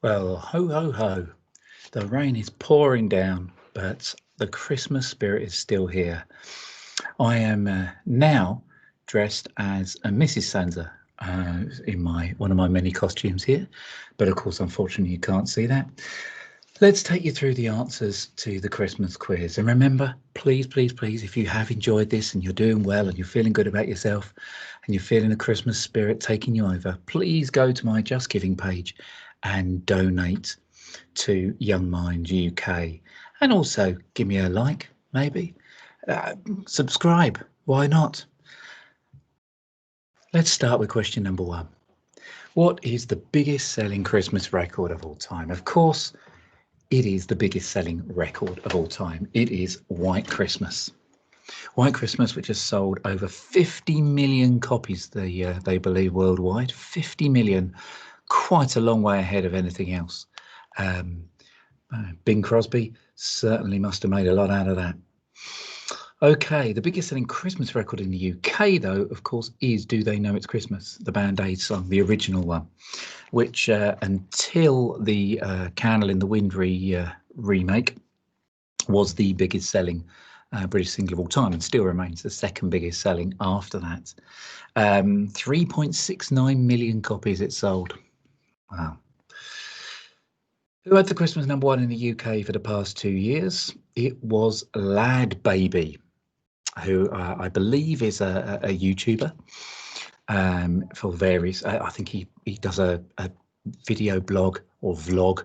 Well, ho, ho, ho. The rain is pouring down, but the Christmas spirit is still here. I am now dressed as a Mrs. Santa in one of my many costumes here, but of course, unfortunately, you can't see that. Let's take you through the answers to the Christmas quiz. And remember, please, please, please, if you have enjoyed this and you're doing well and you're feeling good about yourself and you're feeling the Christmas spirit taking you over, please go to my Just Giving page and donate to Young Minds UK. And also give me a like, maybe. Subscribe, why not? Let's start with question number one. What is the biggest selling Christmas record of all time? Of course, it is the biggest selling record of all time. It is White Christmas. White Christmas, which has sold over 50 million copies, they believe, worldwide. 50 million, quite a long way ahead of anything else. Bing Crosby certainly must have made a lot out of that. Okay, the biggest selling Christmas record in the UK, though, of course, is Do They Know It's Christmas, the Band Aid song, the original one, which until the Candle in the Wind remake was the biggest selling British single of all time and still remains the second biggest selling after that. 3.69 million copies it sold. Wow. Who had the Christmas number one in the UK for the past 2 years? It was Lad Baby, who I believe is a YouTuber for various. I think he does a video blog or vlog,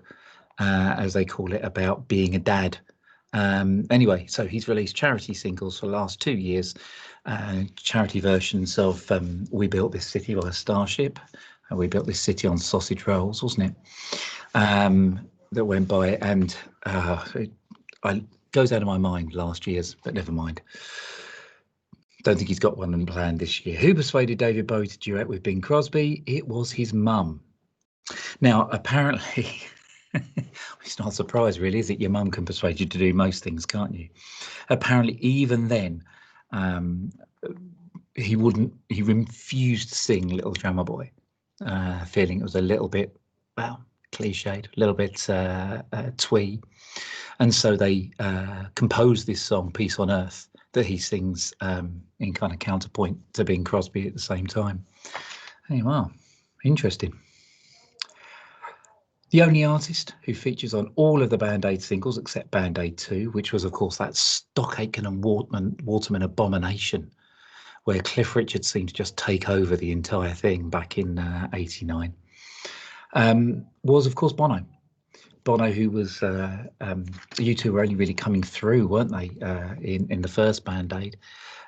as they call it, about being a dad. Anyway, so he's released charity singles for the last 2 years, charity versions of We Built This City by Starship. We Built This City on Sausage Rolls, wasn't it? That went by, and it goes out of my mind last year's, but never mind. Don't think he's got one planned this year. Who persuaded David Bowie to duet with Bing Crosby? It was his mum. Now, apparently, it's not a surprise, really, is it? Your mum can persuade you to do most things, can't you? Apparently, even then, he refused to sing Little Drummer Boy, feeling it was a little bit, well, cliched, a little bit twee. And so they composed this song, Peace on Earth, that he sings in kind of counterpoint to Bing Crosby at the same time. Hey, wow, interesting. The only artist who features on all of the Band Aid singles except Band Aid 2, which was, of course, that Stock Aitken and Waterman abomination, where Cliff Richard seemed to just take over the entire thing back in '89, was, of course, Bono. Bono, who was, you two were only really coming through, weren't they, in the first Band Aid?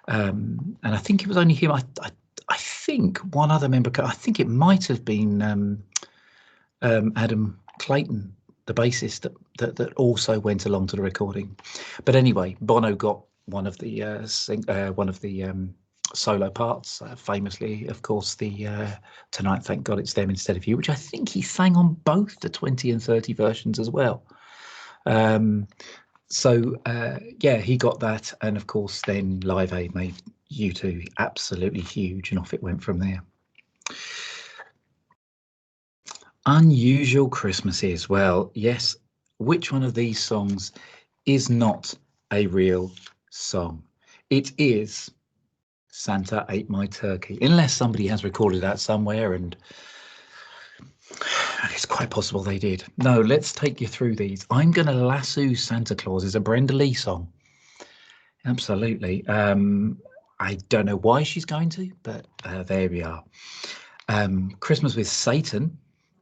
And I think it was only him. I think one other member, I think it might have been Adam Clayton, the bassist, that also went along to the recording. But anyway, Bono got one of the solo parts, famously, of course, the Tonight Thank God It's Them Instead of You, which I think he sang on both the 20 and 30 versions as well. Yeah, he got that, and of course then Live Aid made U2 absolutely huge, and off it went from there. Unusual Christmases. Well, yes, which one of these songs is not a real song? It is Santa Ate My Turkey, unless somebody has recorded that somewhere, and it's quite possible they did. No, let's take you through these. I'm Gonna Lasso Santa Claus is a Brenda Lee song. Absolutely. I don't know why she's going to, but there we are. Christmas with Satan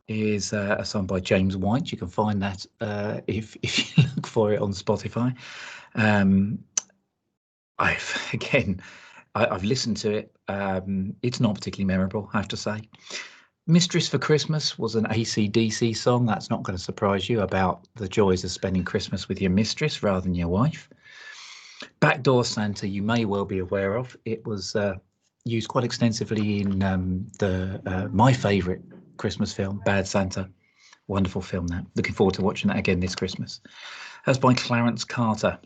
is a song by James White. You can find that if you look for it on Spotify. I've listened to it. It's not particularly memorable, I have to say. Mistress for Christmas was an AC/DC song. That's not going to surprise you, about the joys of spending Christmas with your mistress rather than your wife. Backdoor Santa, you may well be aware of. It was used quite extensively in my favourite Christmas film, Bad Santa. Wonderful film, that. Looking forward to watching that again this Christmas. That's by Clarence Carter.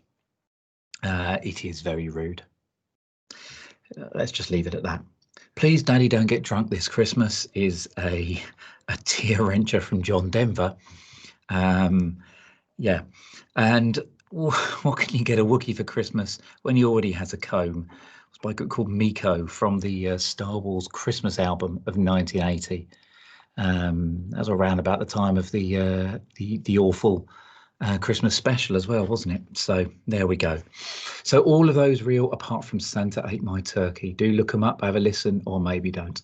It is very rude. Let's just leave it at that. Please Daddy Don't Get Drunk This Christmas is a tear wrencher from John Denver. Yeah, and what can you get a Wookiee for Christmas when he already has a comb? It's by a group called Miko from the Star Wars Christmas album of 1980. That was around about the time of the awful Christmas special as well, wasn't it? So there we go. So all of those real, apart from Santa Ate My Turkey. Do look them up, have a listen, or maybe don't.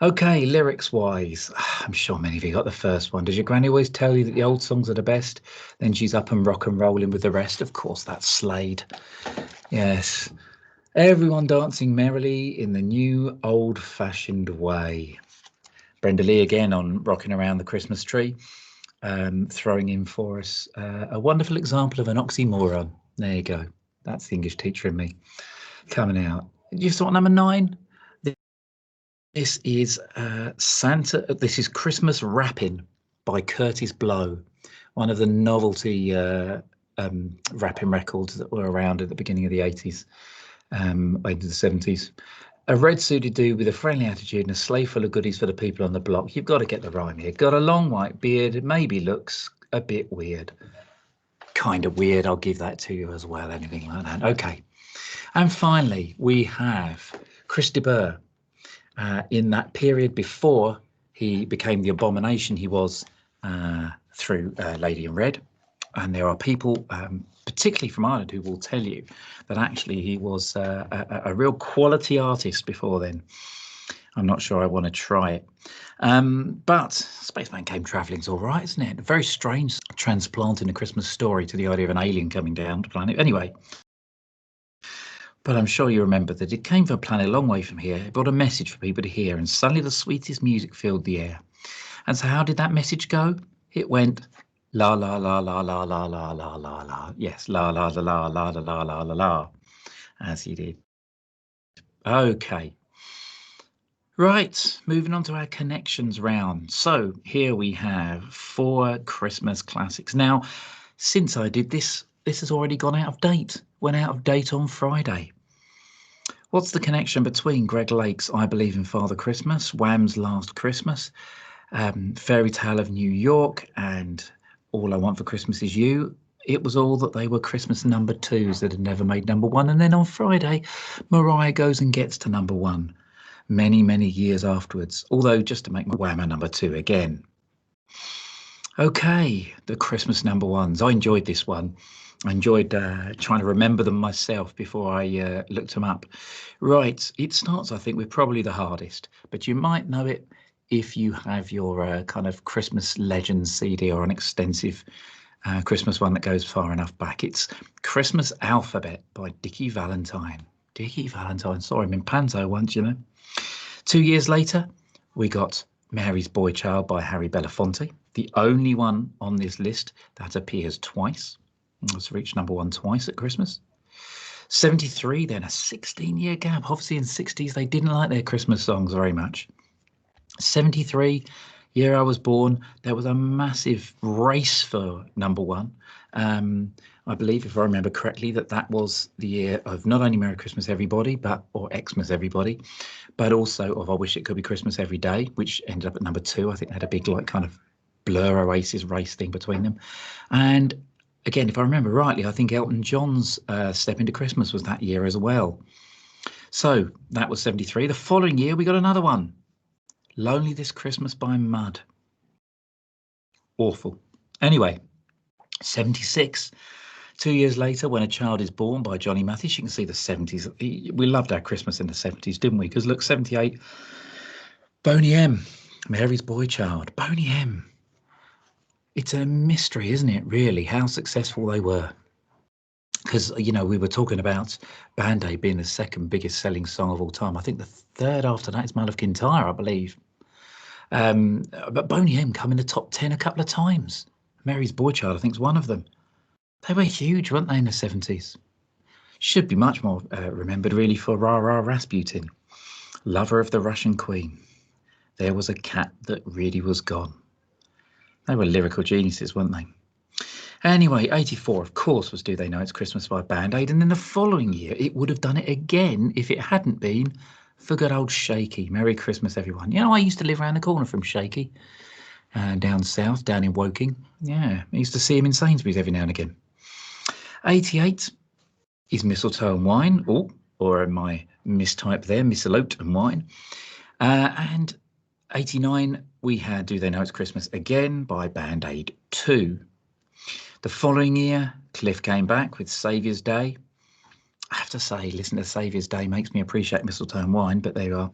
Okay, lyrics wise, I'm sure many of you got the first one. Does your granny always tell you that the old songs are the best? Then she's up and rock and rolling with the rest. Of course, that's Slade. Yes. Everyone dancing merrily in the new old-fashioned way. Brenda Lee again on Rocking Around the Christmas Tree, throwing in for us a wonderful example of an oxymoron. There you go. That's the English teacher in me coming out. You saw number 9? This is Santa. This is Christmas Rapping by Curtis Blow, one of the novelty rapping records that were around at the beginning of the 80s, into the 70s. A red-suited dude with a friendly attitude and a sleigh full of goodies for the people on the block. You've got to get the rhyme here. Got a long white beard, maybe looks a bit weird. Kind of weird, I'll give that to you as well, anything like that. Okay. And finally, we have Chris de Burgh. In that period before he became the abomination he was through Lady in Red. And there are people, particularly from Ireland, who will tell you that actually he was a real quality artist before then. I'm not sure I want to try it. But Spaceman Came Traveling's all right, isn't it? A very strange transplanting a Christmas story to the idea of an alien coming down to the planet. Anyway. But I'm sure you remember that it came from a planet a long way from here. It brought a message for people to hear, and suddenly the sweetest music filled the air. And so how did that message go? It went la la la la la la la la la la. Yes, la la la la la la la la la la, as he did. Okay. Right, moving on to our connections round. So here we have 4 Christmas classics. Now, since I did this, this has already gone out of date. Went out of date on Friday. What's the connection between Greg Lake's I Believe in Father Christmas, Wham's Last Christmas, Fairy Tale of New York, and All I Want for Christmas Is You? It was all that they were Christmas number 2s that had never made number 1. And then on Friday, Mariah goes and gets to number 1 many, many years afterwards, although just to make Wham a number 2 again. Okay, the Christmas number 1s. I enjoyed this one. I enjoyed trying to remember them myself before I looked them up. Right, it starts, I think, with probably the hardest, but you might know it if you have your kind of Christmas Legends CD or an extensive Christmas one that goes far enough back. It's Christmas Alphabet by Dickie Valentine. Dickie Valentine, saw him in Panto once, you know. 2 years later, we got Mary's Boy Child by Harry Belafonte, the only one on this list that appears twice. It's reached number 1 twice at Christmas. 73, then a 16-year gap. Obviously in the 60s, they didn't like their Christmas songs very much. 73, year I was born, there was a massive race for number 1. I believe, if I remember correctly, that was the year of not only Merry Christmas Everybody, or Xmas Everybody, but also of I Wish It Could Be Christmas Every Day, which ended up at number 2. I think they had a big like kind of Blur Oasis race thing between them. And again, if I remember rightly, I think Elton John's Step Into Christmas was that year as well. So that was 73. The following year, we got another one. Lonely This Christmas by Mud. Awful. Anyway, 76. 2 years later, When a Child is Born by Johnny Mathis. You can see the 70s. We loved our Christmas in the 70s, didn't we? Because look, 78. Boney M. Mary's Boy Child. Boney M. It's a mystery, isn't it, really, how successful they were. Because, you know, we were talking about Band Aid being the 2nd biggest selling song of all time. I think the 3rd after that is Man of Kintyre, I believe. But Boney M come in the top 10 a couple of times. Mary's Boy Child, I think, is one of them. They were huge, weren't they, in the 70s? Should be much more remembered, really, for Ra Ra Rasputin. Lover of the Russian Queen. There was a cat that really was gone. They were lyrical geniuses, weren't they? Anyway, 84, of course, was Do They Know It's Christmas by Band Aid. And then the following year, it would have done it again if it hadn't been for good old Shaky. Merry Christmas, everyone. You know, I used to live around the corner from Shaky, down south, down in Woking. Yeah, I used to see him in Sainsbury's every now and again. 88 is Mistletoe and Wine. Oh, or my mistype there, Misaloped and Wine. And 89, we had Do They Know It's Christmas Again by Band Aid 2. The following year, Cliff came back with Saviour's Day. I have to say, listen to Saviour's Day makes me appreciate Mistletoe and Wine, but there you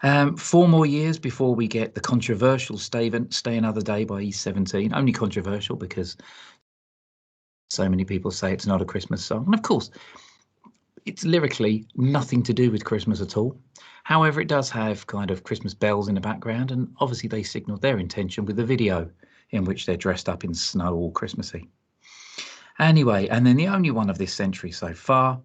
are. 4 more years before we get the controversial Stay Another Day by E17. Only controversial because so many people say it's not a Christmas song. And of course, it's lyrically nothing to do with Christmas at all. However, it does have kind of Christmas bells in the background, and obviously they signalled their intention with the video in which they're dressed up in snow all Christmassy. Anyway, and then the only one of this century so far,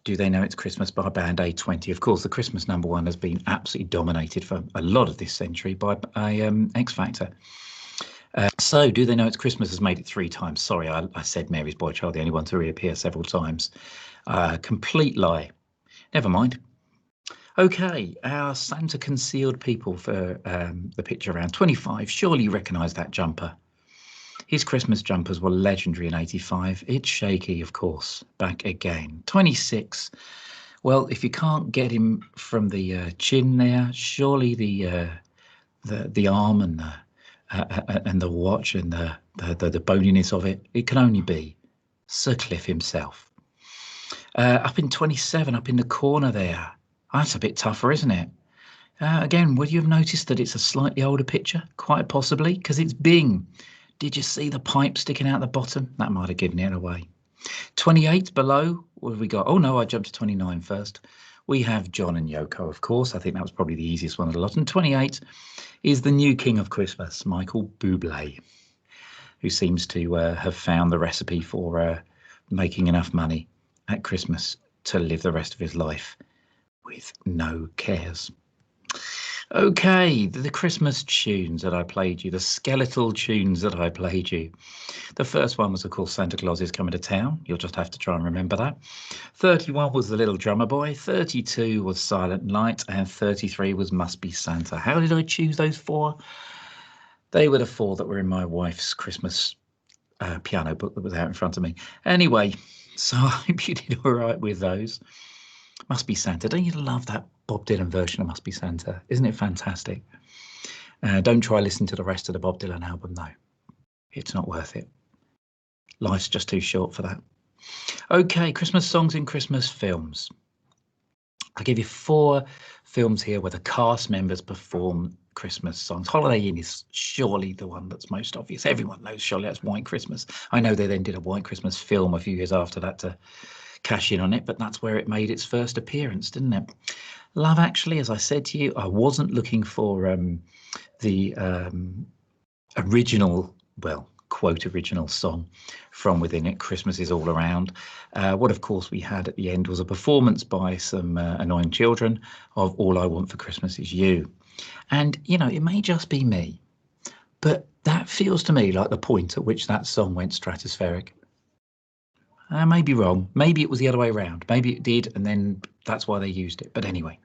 Do They Know It's Christmas by Band Aid 20. Of course, the Christmas #1 has been absolutely dominated for a lot of this century by X Factor. So Do They Know It's Christmas has made it 3 times. Sorry, I said Mary's Boy Child, the only one to reappear several times. Complete lie. Never mind. Okay, our Santa concealed people for the picture around 25. Surely you recognise that jumper. His Christmas jumpers were legendary in 85. It's Shaky, of course, back again. 26. Well, if you can't get him from the chin there, surely the arm and the watch and the boniness of it can only be Sir Cliff himself. Up in 27, up in the corner there. That's a bit tougher, isn't it? Again, would you have noticed that it's a slightly older picture? Quite possibly, because it's Bing. Did you see the pipe sticking out the bottom? That might have given it away. 28 below, what have we got? Oh no, I jumped to 29 first. We have John and Yoko, of course. I think that was probably the easiest one of the lot. And 28 is the new king of Christmas, Michael Bublé, who seems to have found the recipe for making enough money at Christmas to live the rest of his life with no cares. Okay, the Christmas tunes that I played you, the skeletal tunes that I played you. The first one was, of course, Santa Claus is Coming to Town. You'll just have to try and remember that. 31 was The Little Drummer Boy. 32 was Silent Night. And 33 was Must Be Santa. How did I choose those 4? They were the 4 that were in my wife's Christmas piano book that was out in front of me. Anyway, so I hope you did all right with those. Must Be Santa. Don't you love that Bob Dylan version of Must Be Santa? Isn't it fantastic? Don't try listening to the rest of the Bob Dylan album, though. It's not worth it. Life's just too short for that. Okay, Christmas songs in Christmas films. I'll give you 4 films here where the cast members perform Christmas songs. Holiday Inn is surely the one that's most obvious. Everyone knows surely that's White Christmas. I know they then did a White Christmas film a few years after that to cash in on it, but that's where it made its first appearance, didn't it? Love Actually, as I said to you, I wasn't looking for the original, well, quote original song from within it. Christmas is All Around. What of course we had at the end was a performance by some annoying children of All I Want for Christmas Is You. And you know, it may just be me, but that feels to me like the point at which that song went stratospheric. I may be wrong. Maybe it was the other way around. Maybe it did, and then that's why they used it. But anyway,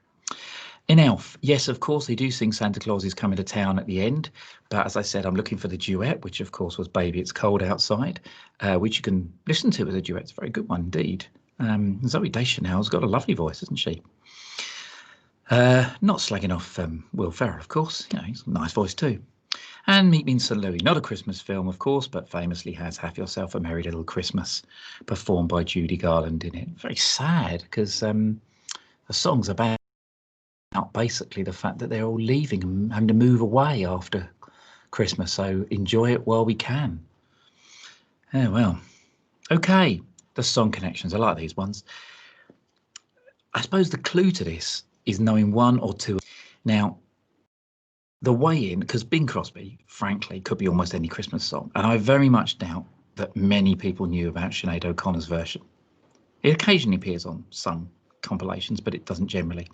in Elf, yes, of course, they do sing Santa Claus is Coming to Town at the end. But as I said, I'm looking for the duet, which of course was Baby It's Cold Outside, which you can listen to as a duet. It's a very good one indeed. Zooey Deschanel's got a lovely voice, hasn't she? Not slagging off Will Ferrell, of course. You know, he's a nice voice too. And Meet Me in St. Louis, not a Christmas film, of course, but famously has Have Yourself a Merry Little Christmas, performed by Judy Garland in it. Very sad, because the song's about basically the fact that they're all leaving and having to move away after Christmas, so enjoy it while we can. Oh, well. Okay, the song connections. I like these ones. I suppose the clue to this is knowing 1 or 2. Now, the way in, because Bing Crosby, frankly, could be almost any Christmas song. And I very much doubt that many people knew about Sinead O'Connor's version. It occasionally appears on some compilations, but it doesn't generally.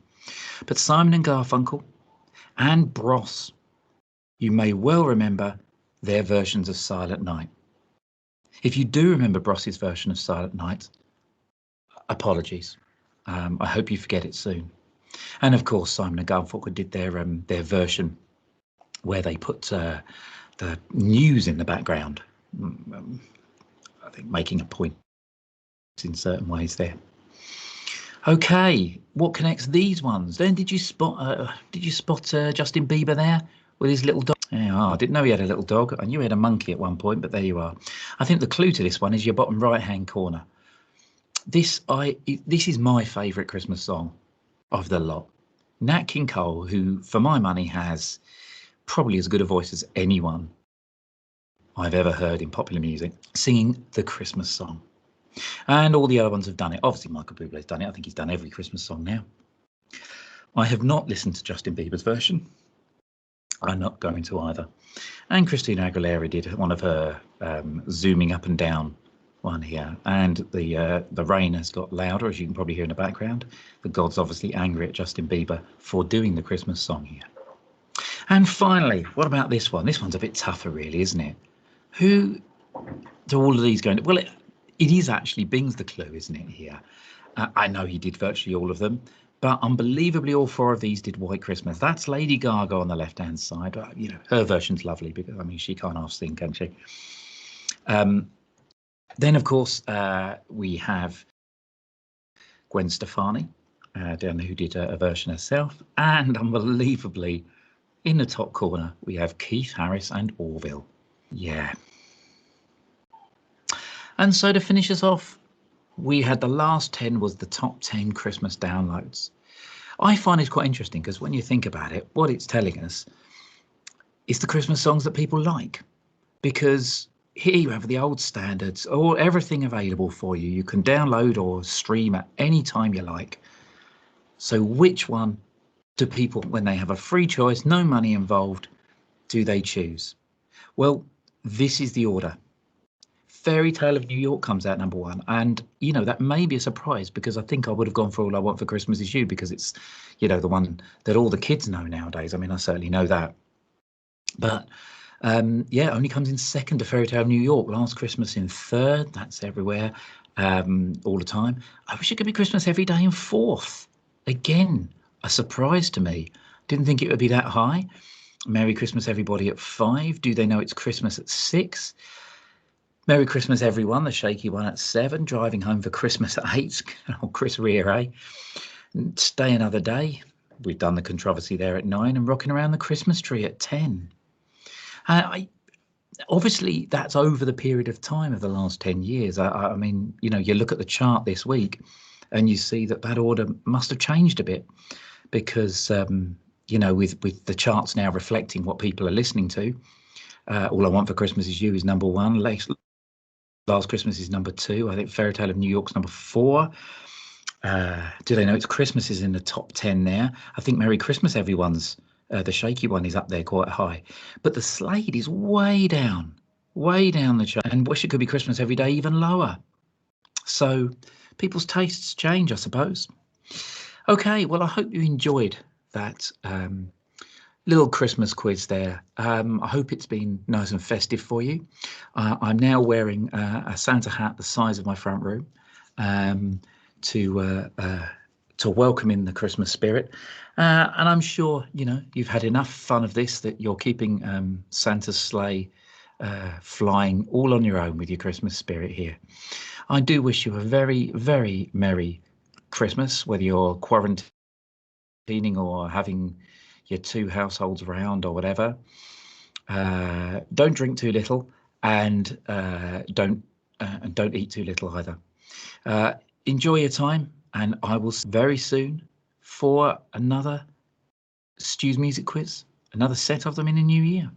But Simon and Garfunkel and Bros, you may well remember their versions of Silent Night. If you do remember Bros's version of Silent Night, apologies. I hope you forget it soon. And of course, Simon and Garfunkel did their version where they put the news in the background. I think making a point in certain ways there. Okay, what connects these ones? Then did you spot Justin Bieber there with his little dog? Yeah, I didn't know he had a little dog. I knew he had a monkey at one point, but there you are. I think the clue to this one is your bottom right hand corner. This is my favourite Christmas song of the lot. Nat King Cole, who for my money has probably as good a voice as anyone I've ever heard in popular music, singing the Christmas song. And all the other ones have done it. Obviously, Michael Bublé's done it. I think he's done every Christmas song now. I have not listened to Justin Bieber's version. I'm not going to either. And Christina Aguilera did one of her zooming up and down one here. And the rain has got louder, as you can probably hear in the background. The gods obviously angry at Justin Bieber for doing the Christmas song here. And finally, what about this one? This one's a bit tougher, really, isn't it? Who do all of these go into? Well, it is actually Bing's the clue, isn't it, here? I know he did virtually all of them, but unbelievably all four of these did White Christmas. That's Lady Gaga on the left-hand side. You know, her version's lovely because, I mean, she can't half sing, can she? Then, of course, we have Gwen Stefani, down who did a version herself. And unbelievably, in the top corner, we have Keith Harris and Orville. Yeah. And so to finish us off, we had the last 10 was the top 10 Christmas downloads. I find it quite interesting because when you think about it, what it's telling us is the Christmas songs that people like. Because here you have the old standards, or everything available for you. You can download or stream at any time you like. So which one do people, when they have a free choice, no money involved, do they choose? Well, this is the order. Fairy Tale of New York comes out number 1, and you know that may be a surprise because I think I would have gone for All I Want for Christmas Is You because it's, you know, the one that all the kids know nowadays. I mean, I certainly know that, but yeah, only comes in second to Fairy Tale of New York. Last Christmas in third. That's everywhere, all the time. I Wish It Could Be Christmas Every Day in fourth. Again, a surprise to me. Didn't think it would be that high. Merry Christmas Everybody at 5. Do They Know It's Christmas at 6. Merry Christmas Everyone, the shaky one, at 7. Driving Home for Christmas at 8. Oh, Chris Rea, eh? Stay Another Day. We've done the controversy there at 9. And Rocking Around the Christmas Tree at 10. Obviously, that's over the period of time of the last 10 years. I mean, you know, you look at the chart this week and you see that order must have changed a bit because, you know, with the charts now reflecting what people are listening to, All I Want for Christmas Is You is number 1. Last Christmas is number 2. I think Fairy Tale of New York's number 4. Do They Know It's Christmas is in the top 10 there. I think Merry Christmas Everyone's the shaky one is up there quite high, but the Slade is way down the chart, and Wish It Could Be Christmas Every Day even lower. So people's tastes change, I suppose. Okay, well, I hope you enjoyed that little Christmas quiz there. I hope it's been nice and festive for you. I'm now wearing a Santa hat the size of my front room to welcome in the Christmas spirit. And I'm sure, you know, you've had enough fun of this that you're keeping Santa's sleigh flying all on your own with your Christmas spirit here. I do wish you a very, very Merry Christmas, whether you're quarantining or having your 2 households around or whatever. Don't drink too little, and don't eat too little either. Enjoy your time, and I will see you very soon for another Stu's Music Quiz, another set of them in the new year.